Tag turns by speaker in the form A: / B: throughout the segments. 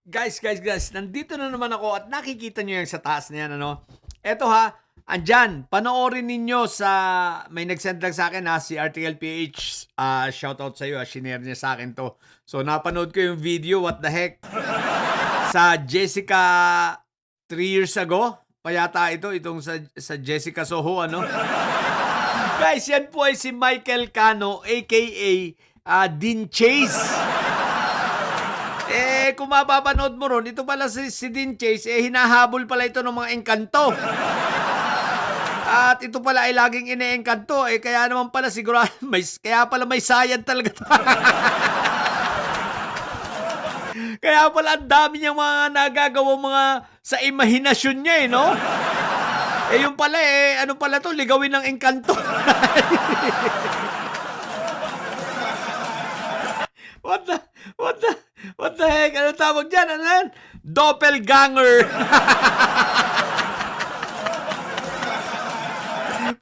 A: Guys, nandito na naman ako at nakikita nyo yung sa taas na yan, ano? Eto ha, andyan, panoorin ninyo sa, may nagsend lang sa akin ha, si RTL PH, shoutout sa iyo ha, shinare niya sa akin to. So, napanood ko yung video, what the heck, sa Jessica 3 years ago, pa yata itong sa Jessica Soho, ano? Guys, yan po ay si Michael Cano, aka Dean Chase. Kung mapapanood mo ron, ito pala si Dean Chase, hinahabol pala ito ng mga engkanto. At ito pala ay laging ine-engkanto, kaya naman pala siguro, kaya pala may sayad talaga to. Kaya pala ang dami niyang mga nagagawa mga sa imahinasyon niya, no? Yung pala, ano pala to, ligawin ng engkanto. What the heck? Ano tawag dyan? Ano yan? Doppelganger.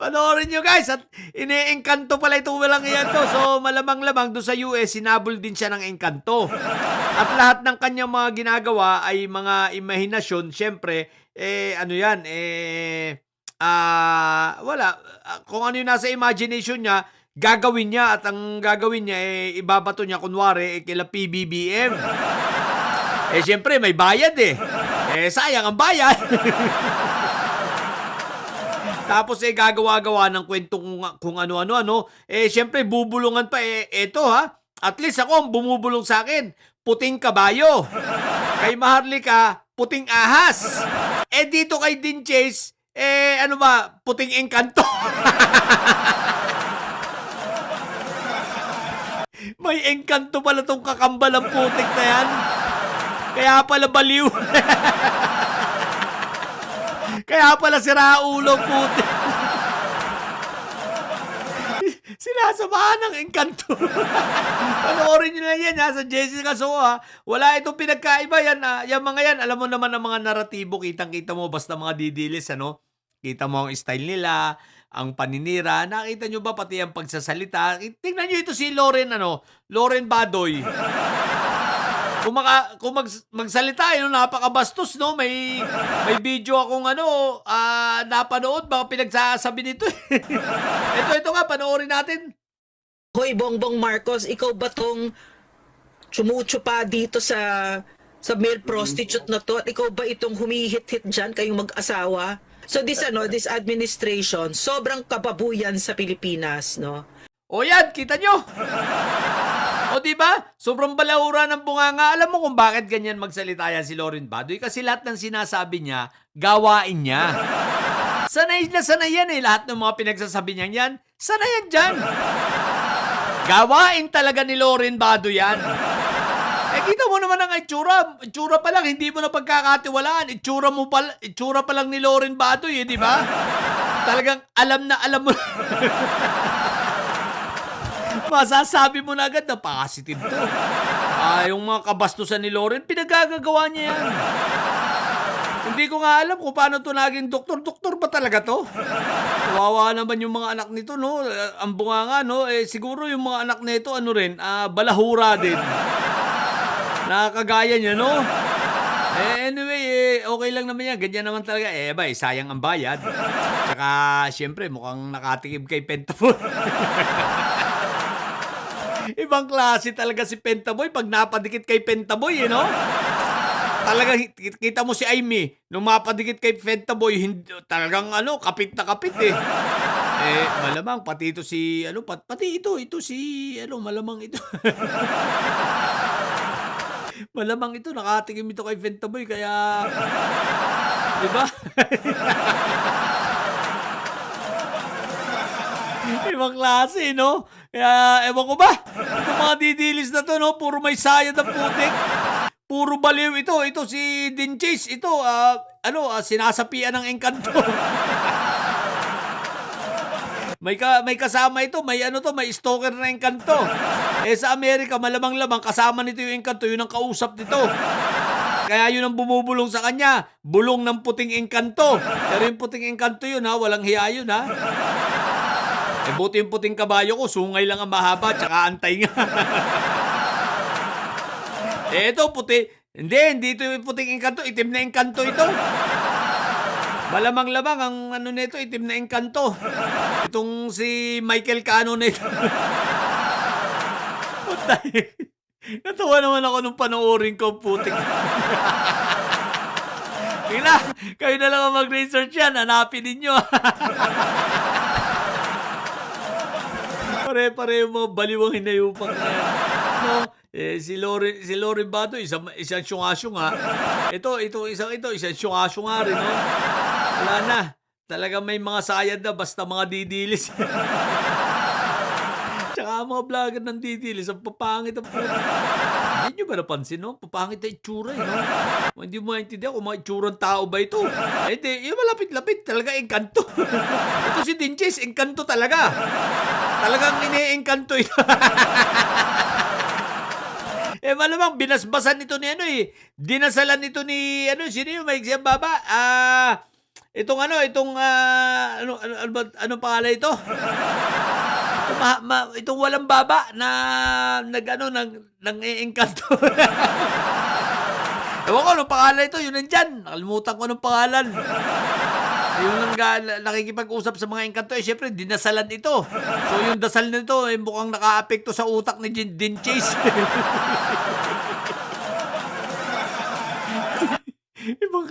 A: Panoorin nyo guys. At ine-engkanto pala ito walang iyan to. So malamang-lamang doon sa US, sinabol din siya ng engkanto. At lahat ng kanyang mga ginagawa ay mga imahinasyon. Siyempre, ano yan? Wala. Kung ano yung nasa imagination niya, gagawin niya at ang gagawin niya ibabato niya kunwari kila PBBM. Siyempre may bayad sayang ang bayad. Tapos gagawa-gawa ng kwento kung ano-ano. Siyempre bubulungan pa eto ha. At least ako ang bumubulong sa akin, puting kabayo. Kay Maharlika, puting ahas. Dito kay Dean Chase, ano ba, puting engkanto. May engkanto pala tong kakambal ang putik na yan. Kaya pala baliw. Kaya pala sira ulo putik. Sinasamahan ng engkanto. Panoorin nyo na yan sa Jessica Soho ha. Wala itong pinagkaiba yan. Yung mga yan, alam mo naman ang mga naratibo, kitang-kita mo basta mga didilis, ano? Kita mo ang style nila, ang paninira. Nakita nyo ba pati ang pagsasalita? Tingnan nyo ito si Lauren Badoy. Kung magsalita, napakabastos, no? May video akong napanood, baka pinagsasabi nito. ito nga, panoorin natin.
B: Hoy, Bongbong Marcos, ikaw ba tong tsumutsupa dito sa male prostitute na to? At ikaw ba itong humihit-hit dyan, kayong mag-asawa? So this administration, sobrang kababuyan sa Pilipinas, no?
A: O yan, kita nyo? O diba? Sobrang balahura ng bunganga. Alam mo kung bakit ganyan magsalita yan si Lauren Badoy? Kasi lahat ng sinasabi niya, gawain niya. Sanay na sanay yan lahat ng mga pinagsasabi niya yan. Sanay yan dyan. Gawain talaga ni Lauren Badoy yan. Kita mo naman ang itsura. Itsura pa lang, hindi mo na pagkakatiwalaan. Itsura pa lang ni Lauren Badoy, di ba? Talagang alam na alam mo. Masasabi mo na agad na positive to. Yung mga kabastusan ni Lauren, pinagagagawa niya yan. Hindi ko nga alam kung paano to naging doktor. Doktor ba talaga to? Kawawa naman yung mga anak nito, no? Ang bunganga, no? Siguro yung mga anak nito, balahura din. Nakakagaya niya, no? Anyway, okay lang naman yan. Ganyan naman talaga. Sayang ang bayad. Tsaka, syempre, mukhang nakatikib kay Pentaboy. Ibang klase talaga si Pentaboy pag napadikit kay Pentaboy, no? Talaga, kita mo si Amy, nung mapadikit kay Pentaboy, talagang kapit na kapit malamang, pati ito si, pati ito si, malamang ito. Malamang ito, nakatikim ito kay Pentaboy, kaya, di ba? Ibang klase, no? Kaya, ewan ko ba? Itong mga didilis na to, no? Puro may sayad ang putik. Puro baliw ito. Ito si Dean Chase. Ito, sinasapian ng engkanto. May kasama ito. May stalker na engkanto. Sa Amerika, malamang-lamang, kasama nito yung engkanto. Yun ang kausap nito. Kaya yun ang bumubulong sa kanya. Bulong ng puting engkanto. Pero yung puting engkanto yun, walang hiya yun, buti yung puting kabayo ko, sungay lang ang mahaba, tsaka antay nga. Ito, Hindi ito yung puting engkanto, itim na engkanto ito. Malamang-lamang ang ano nito, itim na engkanto. Itong si Michael Cano nito. Putay. Natawa naman ako nung panoorin ko, putik. Tingnan, kayo na lang ang mag-research yan, hanapin ninyo. Pare-pareho mga baliwang hinayupang na yan. No? Si Loren Bato, isang syunga-syunga. Isang syunga-syunga rin, no? Wala na. Talagang may mga sayad na basta mga didilis. Tsaka ang mga vlogger ng didilis, ang papangit ang puto. Hindi nyo ba napansin, no? Papangit na itsura, no? Hindi mo maintindihan kung mga itsurang tao ba ito. Hindi, yung malapit-lapit, talaga engkanto. Ito si Dinches, engkanto talaga. Talagang ine-engkanto ito. Malamang binasbasan ito ni dinasalan ito ni, sino yung maigsi ang baba? Ano pangalan ito? Itong walang baba na nang-eengkanto. Ewan ko, anong pangalan ito? Yun nandyan. Nakalimutan ko anong pangalan. Yung nakikipag-usap sa mga engkanto, syempre, dinasalan ito. So, yung dasal nito, mukhang naka-apekto sa utak ni Din Chase. Ibang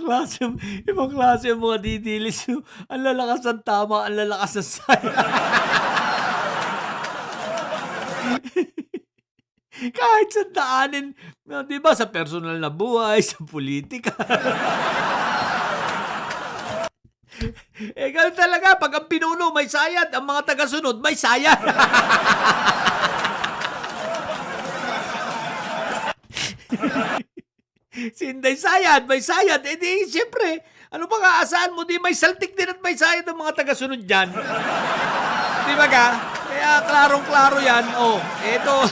A: klase yung mga didilis. Ang lalakas ng tama, ang lalakas ng saya. Kahit sa daanin, di ba, sa personal na buhay, sa politika. Ganun talaga, pag ang pinuno may sayad, ang mga taga-sunod may sayad. Si Inday sayad, may sayad. Di, siyempre, ano bang aasahan mo? Di may saltik din at may sayad ang mga taga-sunod dyan. Di ba ka? Kaya klarong-klaro yan. Eto.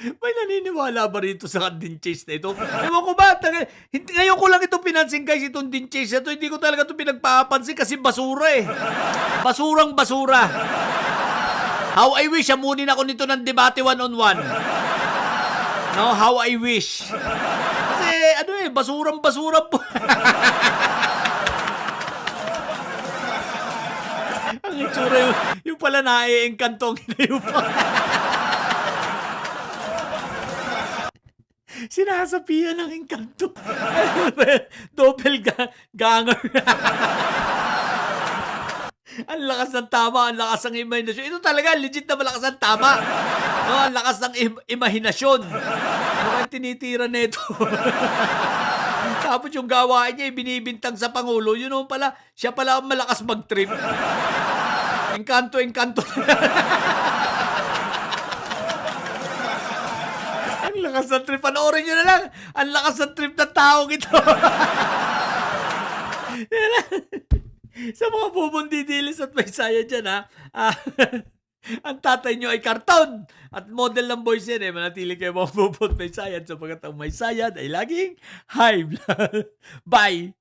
A: May naniniwala ba rito sa Din Chase na ito? Ewan ko ba? Ngayon ko lang ito pinansin, guys, itong Din Chase na ito. Hindi ko talaga ito pinagpapansin kasi basura eh. Basurang basura. How I wish, amunin ako nito ng debate one-on-one. No, how I wish. Kasi, basurang-basura po. Ang itsura yung pala naiengkanto ang hinayupan. Sinasapian ng engkanto. Doppelganger. Ang lakas ng tama, ang lakas ng imahinasyon. Ito talaga, legit na malakas ng tama. No, ang lakas ng imahinasyon. Ano kaya tinitira nito? Tapos yung gawain niya, binibintang sa Pangulo. Yun naman pala, siya pala ang malakas mag-trip. Engkanto. Ang lakas ng trip. Panoorin nyo na lang. Ang lakas ng trip ng taong ito. Sa mga bubundidilis at may saya dyan, ha? Ang tatay nyo ay karton. At model ng boys yan, manatili kayo mga bubund may sayad. Sapagkat ang may sayad ay laging high blood. Bye!